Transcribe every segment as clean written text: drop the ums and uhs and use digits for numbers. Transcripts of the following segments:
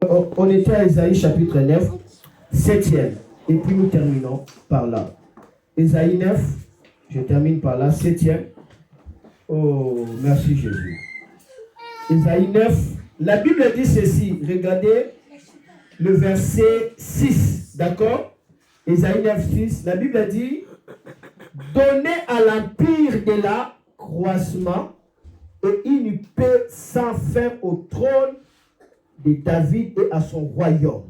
On était à Ésaïe chapitre 9, 7e. Et puis nous terminons par là. Ésaïe 9, je termine par là, 7e. Oh, merci Jésus. Ésaïe 9, la Bible dit ceci. Regardez le verset 6. D'accord? Ésaïe 9, 6. La Bible dit: donnez à l'empire de l'accroissement et une paix sans fin au trône de David et à son royaume.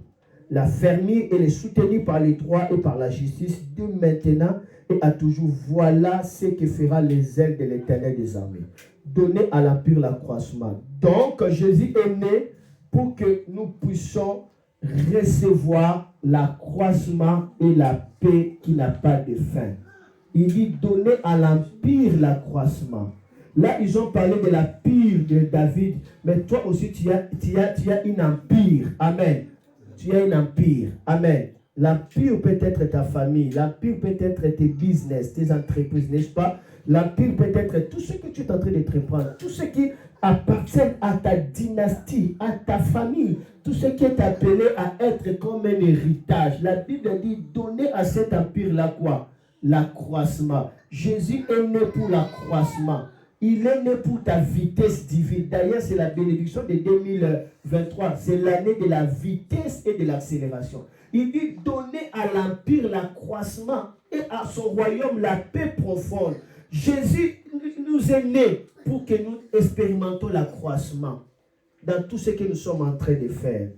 L'affermir et les soutenir par les droits et par la justice de maintenant et à toujours. Voilà ce que fera les ailes de l'Éternel des armées. Donner à l'empire l'accroissement. Donc, Jésus est né pour que nous puissions recevoir l'accroissement et la paix qui n'a pas de fin. Il dit donner à l'empire l'accroissement. Là, ils ont parlé de l'empire de David, mais toi aussi, tu as un empire. Amen. Tu as un empire. Amen. L'empire peut être ta famille, l'empire peut être tes business, tes entreprises, n'est-ce pas? L'empire peut être tout ce que tu es en train d'entreprendre, tout ce qui appartient à ta dynastie, à ta famille, tout ce qui est appelé à être comme un héritage. La Bible dit donner à cet empire-là quoi? L'accroissement. Jésus est né pour l'accroissement. Il est né pour ta vitesse divine. D'ailleurs, c'est la bénédiction de 2023. C'est l'année de la vitesse et de l'accélération. Il dit donner à l'empire l'accroissement et à son royaume la paix profonde. Jésus nous est né pour que nous expérimentons l'accroissement dans tout ce que nous sommes en train de faire.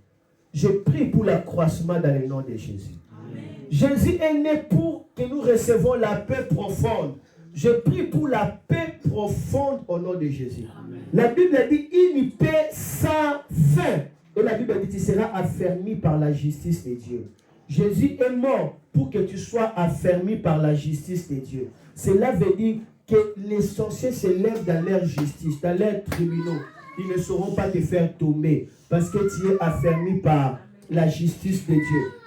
Je prie pour l'accroissement dans le nom de Jésus. Amen. Jésus est né pour que nous recevons la paix profonde. Je prie pour la paix profonde au nom de Jésus. Amen. La Bible dit une paix sans fin. Et la Bible dit tu seras affermi par la justice de Dieu. Jésus est mort pour que tu sois affermi par la justice de Dieu. Cela veut dire que les sorciers se lèvent dans leur justice, dans leurs tribunaux. Ils ne sauront pas te faire tomber parce que tu es affermi par la justice de Dieu.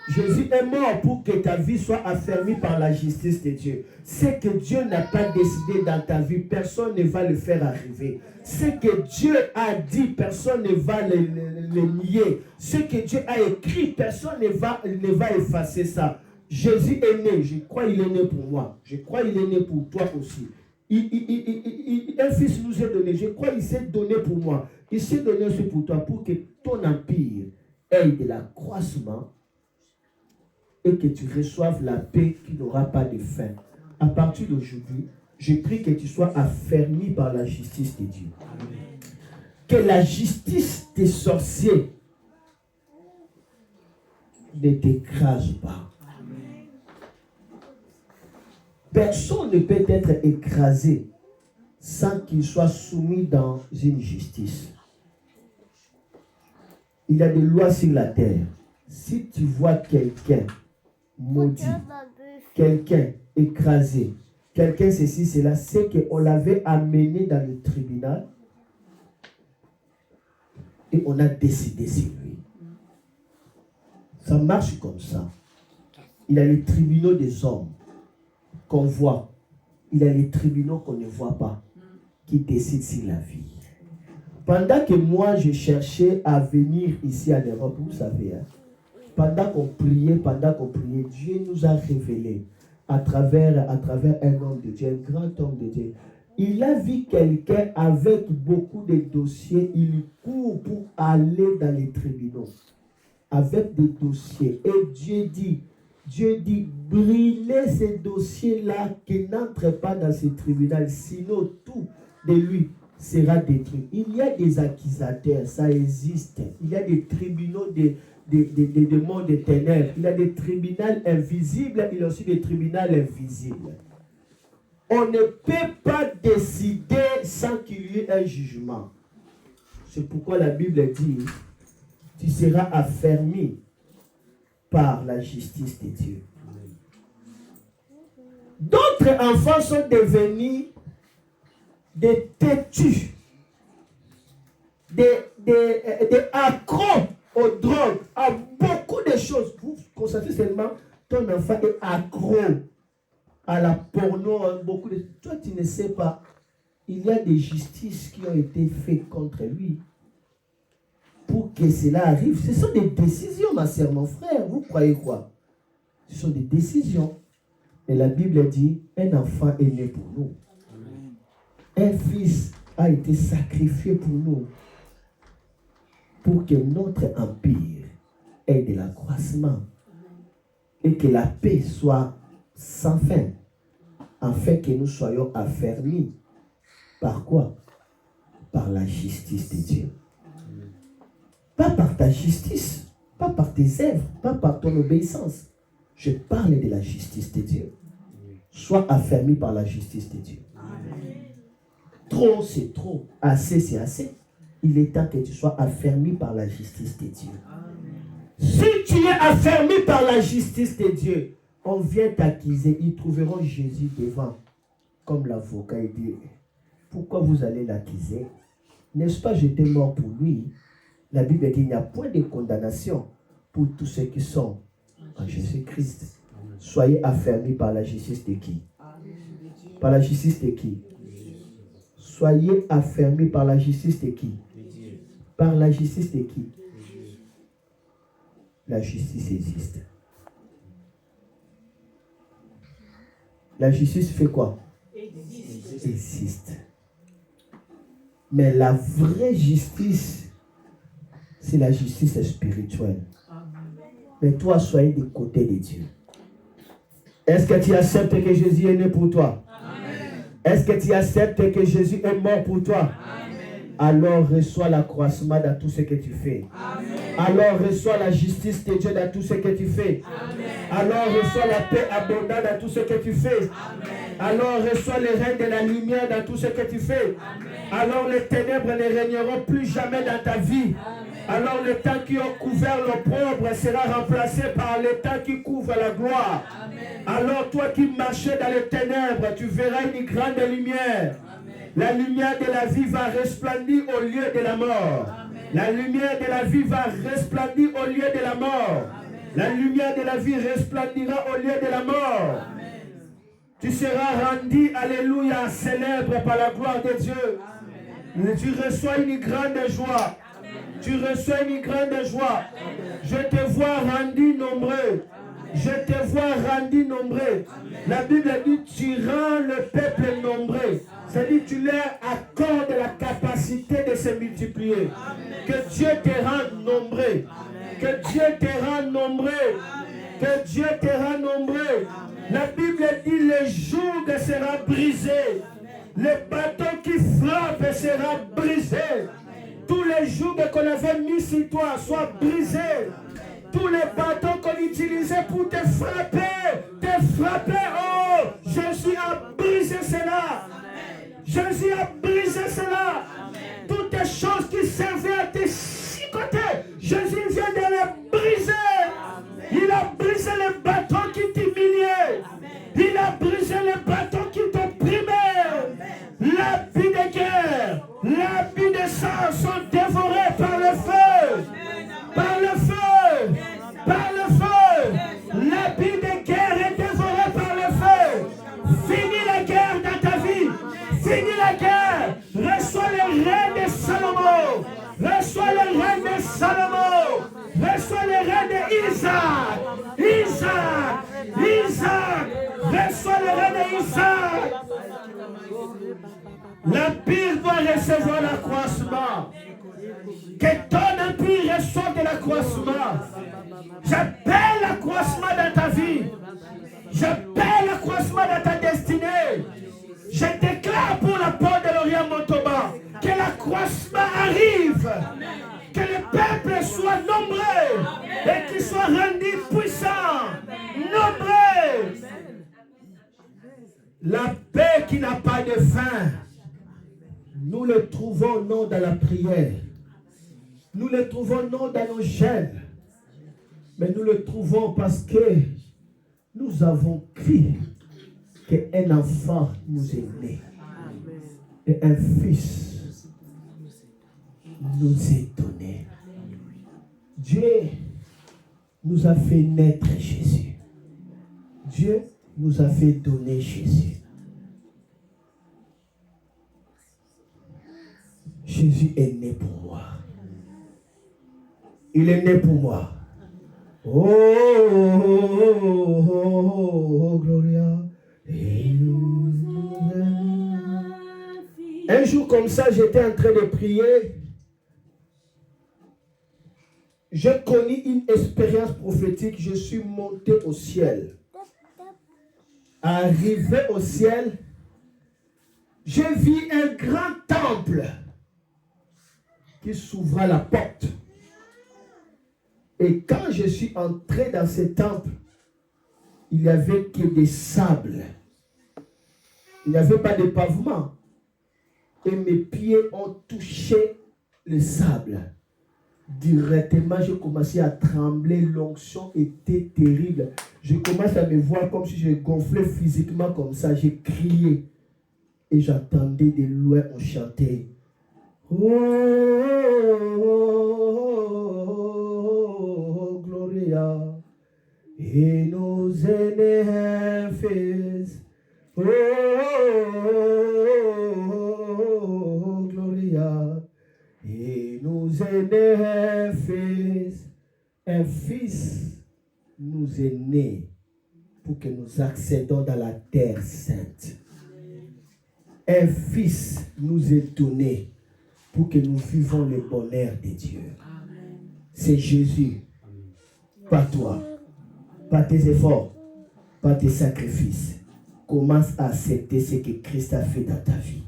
Jésus est mort pour que ta vie soit affermie par la justice de Dieu. Ce que Dieu n'a pas décidé dans ta vie, personne ne va le faire arriver. Ce que Dieu a dit, personne ne va le nier. Ce que Dieu a écrit, personne ne va effacer ça. Jésus est né, je crois qu'il est né pour moi. Je crois qu'il est né pour toi aussi. Un fils nous est donné, je crois qu'il s'est donné pour moi. Il s'est donné aussi pour toi, pour que ton empire ait de l'accroissement et que tu reçoives la paix qui n'aura pas de fin. À partir d'aujourd'hui, je prie que tu sois affermi par la justice de Dieu. Amen. Que la justice des sorciers ne t'écrase pas. Amen. Personne ne peut être écrasé sans qu'il soit soumis dans une justice. Il y a des lois sur la terre. Si tu vois quelqu'un maudit, quelqu'un écrasé, quelqu'un ceci, cela, c'est qu'on l'avait amené dans le tribunal et on a décidé sur lui. Ça marche comme ça. Il y a les tribunaux des hommes qu'on voit. Il y a les tribunaux qu'on ne voit pas qui décident sur la vie. Pendant que moi je cherchais à venir ici en Europe, vous savez, pendant qu'on priait, Dieu nous a révélé à travers un homme de Dieu, un grand homme de Dieu. Il a vu quelqu'un avec beaucoup de dossiers, il court pour aller dans les tribunaux avec des dossiers. Et Dieu dit, brûlez ces dossiers-là qui n'entrent pas dans ces tribunaux, sinon tout de lui sera détruit. Il y a des accusateurs, ça existe. Il y a des tribunaux de monde des ténèbres. Il y a des tribunaux invisibles, il y a aussi des tribunaux invisibles. On ne peut pas décider sans qu'il y ait un jugement. C'est pourquoi la Bible dit, tu seras affermi par la justice de Dieu. D'autres enfants sont devenus des têtus, des accros aux drogues, à beaucoup de choses. Vous constatez seulement ton enfant est accro à la porno, beaucoup de... Toi, tu ne sais pas. Il y a des justices qui ont été faites contre lui pour que cela arrive. Ce sont des décisions, ma sœur, mon frère. Vous croyez quoi? Ce sont des décisions. Et la Bible dit, un enfant est né pour nous. Un fils a été sacrifié pour nous. Pour que notre empire ait de l'accroissement. Et que la paix soit sans fin. Afin que nous soyons affermis. Par quoi? Par la justice de Dieu. Pas par ta justice, pas par tes œuvres, pas par ton obéissance. Je parle de la justice de Dieu. Sois affermi par la justice de Dieu. Trop, c'est trop. Assez, c'est assez. Il est temps que tu sois affermi par la justice de Dieu. Si tu es affermi par la justice de Dieu, on vient t'accuser. Ils trouveront Jésus devant, comme l'avocat. Il dit, pourquoi vous allez l'accuser? N'est-ce pas, j'étais mort pour lui? La Bible dit qu'il n'y a point de condamnation pour tous ceux qui sont en Jésus-Christ. Soyez affermis par la justice de qui? Par la justice de qui? Soyez affermis par la justice de qui? Par la justice de qui? La justice existe. La justice fait quoi? Existe. Mais la vraie justice, c'est la justice spirituelle. Mais toi, soyez du côté de Dieu. Est-ce que tu acceptes que Jésus est né pour toi? Est-ce que tu acceptes que Jésus est mort pour toi? Alors reçois l'accroissement dans tout ce que tu fais. Alors reçois la justice de Dieu dans tout ce que tu fais. Alors reçois la paix abondante dans tout ce que tu fais. Alors reçois le règne de la lumière dans tout ce que tu fais. Alors les ténèbres ne régneront plus jamais dans ta vie. Alors le temps qui a couvert l'opprobre sera remplacé par le temps qui couvre la gloire. Alors toi qui marchais dans les ténèbres, tu verras une grande lumière. La lumière de la vie va resplendir au lieu de la mort. La lumière de la vie va resplendir au lieu de la mort. La lumière de la vie resplendira au lieu de la mort. Tu seras rendu, alléluia, célèbre par la gloire de Dieu. Tu reçois une grande joie. Tu reçois une grande joie. Je te vois rendu nombreux. Je te vois rendu nombreux. La Bible dit, tu rends le peuple nombreux. C'est-à-dire, tu leur accordes la capacité de se multiplier. Que Dieu te rende nombreux. Que Dieu te rende nombreux. Que Dieu te rende nombreux. La Bible dit, le joug sera brisé. Le bâton qui frappe sera brisé. Tous les jougs qu'on avait mis sur toi soient brisés. Tous les bâtons qu'on utilisait pour te frapper, oh, Jésus a brisé cela. Jésus a brisé cela. Toutes les choses qui servaient à te chicoter, Jésus vient de les briser. Il a brisé les bâtons qui t'humiliaient. Il a brisé les bâtons qui t'opprimaient. L'habit de guerre, l'habit de sang sont dévorés par le feu. Par le feu. Par le feu. L'habit de guerre est dévoré par le feu. Finis la guerre dans ta vie. Finis la guerre. Reçois le règne de Salomon. Reçois le règne de Salomon. Reçois le règne d'Isaac. Isaac. Reçois le règne d'Isaac. L'empire doit recevoir l'accroissement. Que ton empire reçoive de l'accroissement. J'appelle l'accroissement dans ta vie. J'appelle l'accroissement dans ta destinée. Je déclare pour la porte de l'Orient Montauban que l'accroissement arrive. Que le peuple soit nombreux et qu'il soit rendu puissant. Nombreux. La paix qui n'a pas de fin. Nous le trouvons non dans la prière. Nous le trouvons non dans nos jeûnes. Mais nous le trouvons parce que nous avons cru qu'un enfant nous est né. Et un fils nous est donné. Dieu nous a fait naître Jésus. Dieu nous a fait donner Jésus. Jésus est né pour moi. Il est né pour moi. Oh, Gloria. Un jour comme ça, j'étais en train de prier. J'ai connu une expérience prophétique. Je suis monté au ciel. Arrivé au ciel, j'ai vu un grand temple qui s'ouvra la porte. Et quand je suis entré dans ce temple, il n'y avait que des sables. Il n'y avait pas de pavement. Et mes pieds ont touché le sable. Directement, j'ai commencé à trembler. L'onction était terrible. Je commence à me voir comme si je gonflais physiquement comme ça. J'ai crié. Et j'entendais de loin, on chantait. Oh, Gloria. Et nos aînés fils. Oh, Gloria. Et nous aînés fils. Un fils nous est né pour que nous accédons dans la terre sainte. Un fils nous est donné pour que nous vivons le bonheur de Dieu. C'est Jésus. Pas toi. Pas tes efforts. Pas tes sacrifices. Commence à accepter ce que Christ a fait dans ta vie.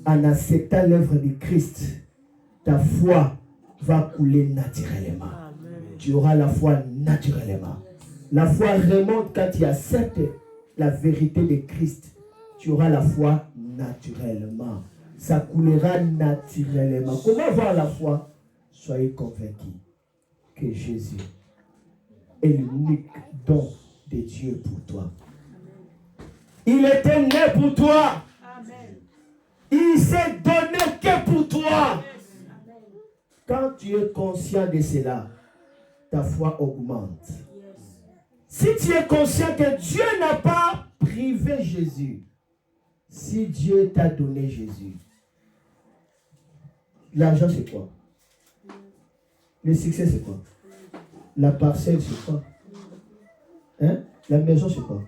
En acceptant l'œuvre de Christ, ta foi va couler naturellement. Tu auras la foi naturellement. La foi remonte quand tu acceptes la vérité de Christ. Tu auras la foi naturellement. Ça coulera naturellement. Comment avoir la foi? Soyez convaincus que Jésus est l'unique don de Dieu pour toi. Il était né pour toi. Il s'est donné que pour toi. Quand tu es conscient de cela, ta foi augmente. Si tu es conscient que Dieu n'a pas privé Jésus, si Dieu t'a donné Jésus, l'argent c'est quoi? Le succès c'est quoi? La parcelle c'est quoi? Hein? La maison c'est quoi?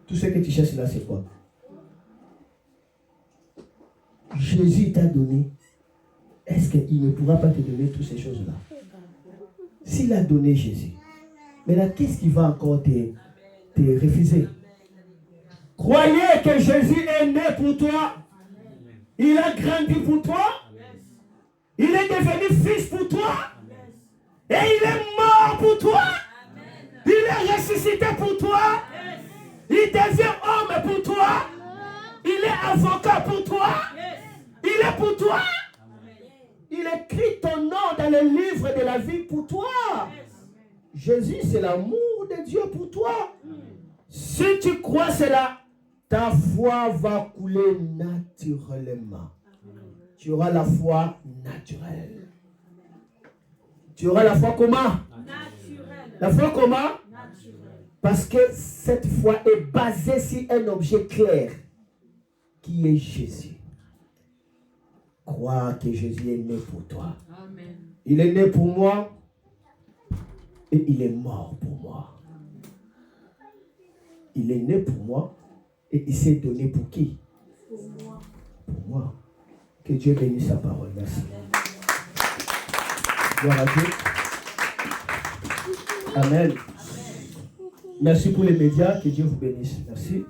Tout ce que tu cherches là c'est quoi? Jésus t'a donné. Est-ce qu'il ne pourra pas te donner toutes ces choses-là? S'il a donné Jésus, maintenant qu'est-ce qui va encore te refuser? Croyez que Jésus est né pour toi. Il a grandi pour toi. Il est devenu fils pour toi. Et il est mort pour toi. Il est ressuscité pour toi. Il devient homme pour toi. Il est avocat pour toi. Il est pour toi. Il écrit ton nom dans le livre de la vie pour toi. Jésus, c'est l'amour de Dieu pour toi. Si tu crois cela, ta foi va couler naturellement. Tu auras la foi naturelle. Tu auras la foi comment? Naturelle. La foi comment? Naturelle. Parce que cette foi est basée sur un objet clair qui est Jésus. Crois que Jésus est né pour toi. Amen. Il est né pour moi et il est mort pour moi. Il est né pour moi et il s'est donné pour qui? Pour moi. Pour moi. Que Dieu bénisse sa parole. Merci. Gloire à Dieu. Amen. Merci pour les médias. Que Dieu vous bénisse. Merci.